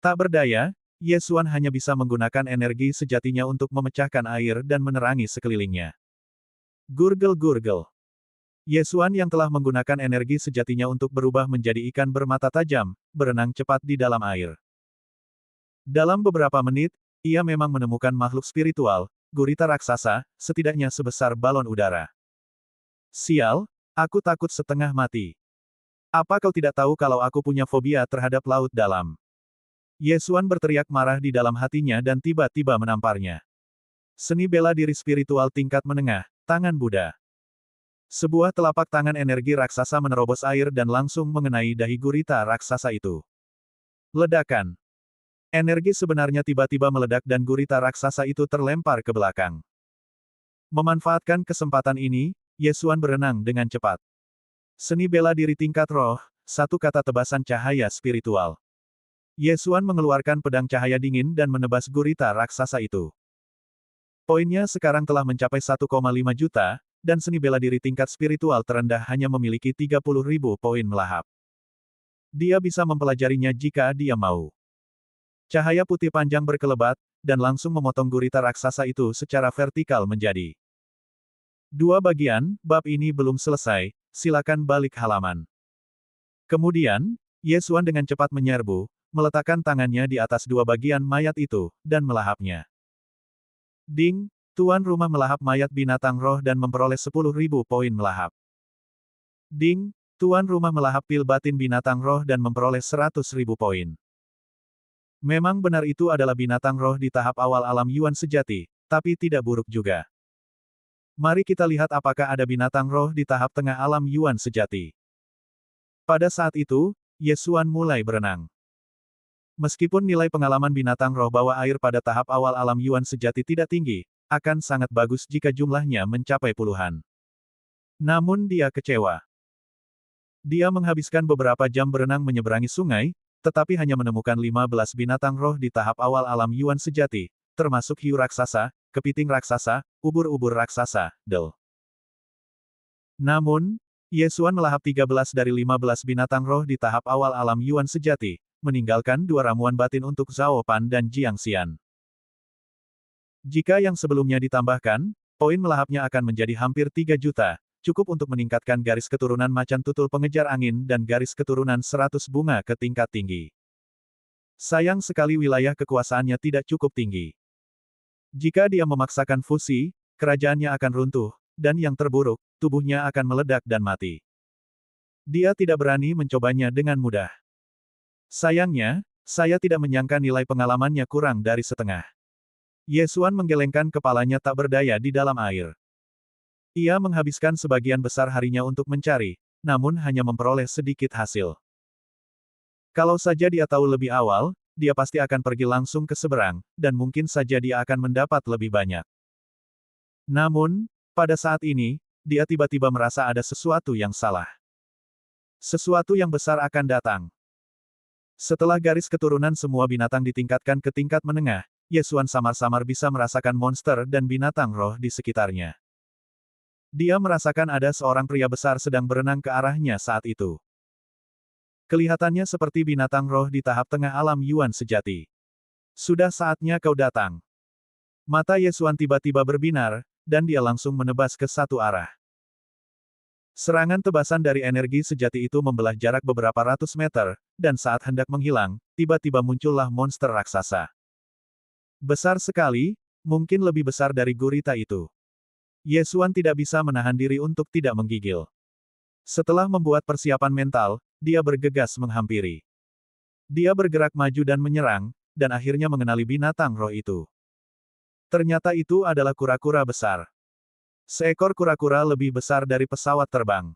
Tak berdaya, Ye Xuan hanya bisa menggunakan energi sejatinya untuk memecahkan air dan menerangi sekelilingnya. Gurgel-gurgel. Ye Xuan yang telah menggunakan energi sejatinya untuk berubah menjadi ikan bermata tajam, berenang cepat di dalam air. Dalam beberapa menit, ia memang menemukan makhluk spiritual, gurita raksasa, setidaknya sebesar balon udara. Sial, aku takut setengah mati. Apa kau tidak tahu kalau aku punya fobia terhadap laut dalam? Ye Xuan berteriak marah di dalam hatinya dan tiba-tiba menamparnya. Seni bela diri spiritual tingkat menengah, tangan Buddha. Sebuah telapak tangan energi raksasa menerobos air dan langsung mengenai dahi gurita raksasa itu. Ledakan. Energi sebenarnya tiba-tiba meledak dan gurita raksasa itu terlempar ke belakang. Memanfaatkan kesempatan ini, Ye Xuan berenang dengan cepat. Seni bela diri tingkat roh, satu kata tebasan cahaya spiritual. Ye Xuan mengeluarkan pedang cahaya dingin dan menebas gurita raksasa itu. Poinnya sekarang telah mencapai 1,5 juta, dan seni bela diri tingkat spiritual terendah hanya memiliki 30.000 poin melahap. Dia bisa mempelajarinya jika dia mau. Cahaya putih panjang berkelebat, dan langsung memotong gurita raksasa itu secara vertikal menjadi dua bagian. Bab ini belum selesai, silakan balik halaman. Kemudian, Ye Xuan dengan cepat menyerbu, meletakkan tangannya di atas dua bagian mayat itu, dan melahapnya. Ding, tuan rumah melahap mayat binatang roh dan memperoleh 10.000 poin melahap. Ding, tuan rumah melahap pil batin binatang roh dan memperoleh 100.000 poin. Memang benar itu adalah binatang roh di tahap awal alam Yuan sejati, tapi tidak buruk juga. Mari kita lihat apakah ada binatang roh di tahap tengah alam Yuan sejati. Pada saat itu, Ye Xuan mulai berenang. Meskipun nilai pengalaman binatang roh bawah air pada tahap awal alam Yuan sejati tidak tinggi, akan sangat bagus jika jumlahnya mencapai puluhan. Namun dia kecewa. Dia menghabiskan beberapa jam berenang menyeberangi sungai, tetapi hanya menemukan 15 binatang roh di tahap awal alam Yuan sejati, termasuk hiu raksasa, kepiting raksasa, ubur-ubur raksasa, del. Namun, Ye Xuan melahap 13 dari 15 binatang roh di tahap awal alam Yuan sejati, meninggalkan dua ramuan batin untuk Zhao Pan dan Jiang Xian. Jika yang sebelumnya ditambahkan, poin melahapnya akan menjadi hampir 3 juta, cukup untuk meningkatkan garis keturunan macan tutul pengejar angin dan garis keturunan 100 bunga ke tingkat tinggi. Sayang sekali wilayah kekuasaannya tidak cukup tinggi. Jika dia memaksakan fusi, kerajaannya akan runtuh, dan yang terburuk, tubuhnya akan meledak dan mati. Dia tidak berani mencobanya dengan mudah. Sayangnya, saya tidak menyangka nilai pengalamannya kurang dari setengah. Ye Xuan menggelengkan kepalanya tak berdaya di dalam air. Ia menghabiskan sebagian besar harinya untuk mencari, namun hanya memperoleh sedikit hasil. Kalau saja dia tahu lebih awal, dia pasti akan pergi langsung ke seberang, dan mungkin saja dia akan mendapat lebih banyak. Namun, pada saat ini, dia tiba-tiba merasa ada sesuatu yang salah. Sesuatu yang besar akan datang. Setelah garis keturunan semua binatang ditingkatkan ke tingkat menengah, Ye Xuan samar-samar bisa merasakan monster dan binatang roh di sekitarnya. Dia merasakan ada seorang pria besar sedang berenang ke arahnya saat itu. Kelihatannya seperti binatang roh di tahap tengah alam Yuan sejati. Sudah saatnya kau datang. Mata Ye Xuan tiba-tiba berbinar, dan dia langsung menebas ke satu arah. Serangan tebasan dari energi sejati itu membelah jarak beberapa ratus meter, dan saat hendak menghilang, tiba-tiba muncullah monster raksasa. Besar sekali, mungkin lebih besar dari gurita itu. Ye Xuan tidak bisa menahan diri untuk tidak menggigil. Setelah membuat persiapan mental, dia bergegas menghampiri. Dia bergerak maju dan menyerang, dan akhirnya mengenali binatang roh itu. Ternyata itu adalah kura-kura besar. Seekor kura-kura lebih besar dari pesawat terbang.